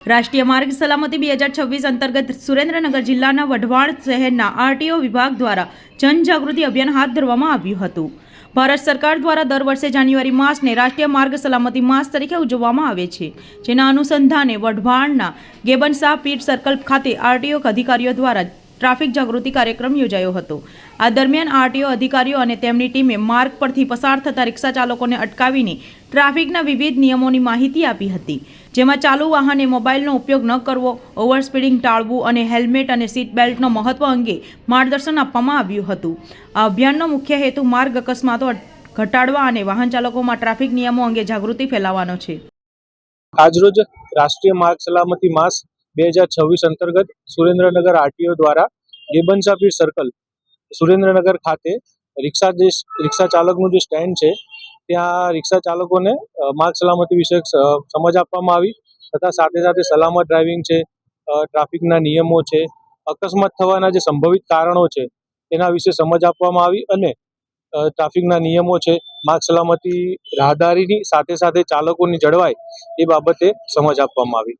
રાષ્ટ્રીય માર્ગ સલામતી 2026 અંતર્ગત સુરેન્દ્રનગર જિલ્લાના વઢવાણ શહેરના આરટીઓ વિભાગ દ્વારા જનજાગૃતિ અભિયાન હાથ ધરવામાં આવ્યું હતું। ભારત સરકાર દ્વારા દર વર્ષે જાન્યુઆરી માસને રાષ્ટ્રીય માર્ગ સલામતી માસ તરીકે ઉજવવામાં આવે છે, જેના અનુસંધાને વઢવાણના ગેબનશાહ પીર સર્કલ ખાતે આરટીઓ અધિકારીઓ દ્વારા ટ્રાફિક જાગૃતિ કાર્યક્રમ યોજાયો હતો। આ દરમિયાન આરટીઓ અધિકારીઓ અને તેમની ટીમે માર્ગ પરથી પસાર થતા રિક્ષા ચાલકોને અટકાવીને ટ્રાફિકના વિવિધ નિયમોની માહિતી આપી હતી, જેમાં ચાલુ વાહને મોબાઈલનો ઉપયોગ ન કરવો, ઓવર સ્પીડિંગ ટાળવું અને હેલ્મેટ અને સીટ બેલ્ટનો મહત્વ અંગે માર્ગદર્શન આપવામાં આવ્યું હતું। આ અભિયાનનો મુખ્ય હેતુ માર્ગ અકસ્માતો ઘટાડવા અને વાહન ચાલકોમાં ટ્રાફિક નિયમો અંગે જાગૃતિ ફેલાવવાનો છે। આજરોજ રાષ્ટ્રીય માર્ગ સલામતી માસ 2026 અંતર્ગત સુરેન્દ્રનગર આરટીઓ દ્વારા ગેબનશાહ પીર સર્કલ સુરેન્દ્રનગર ખાતે રિક્ષા ચાલકનું જે સ્ટેન્ડ છે ત્યાં રિક્ષા ચાલકોને માર્ગ સલામતી વિશે સમજ આપવામાં આવી તથા સાથે સાથે સલામત ડ્રાઇવિંગ છે, ટ્રાફિકના નિયમો છે, અકસ્માત થવાના જે સંભવિત કારણો છે તેના વિશે સમજ આપવામાં આવી અને ટ્રાફિકના નિયમો છે, માર્ગ સલામતી રાહદારીની સાથે સાથે ચાલકોની જળવાય એ બાબતે સમજ આપવામાં આવી।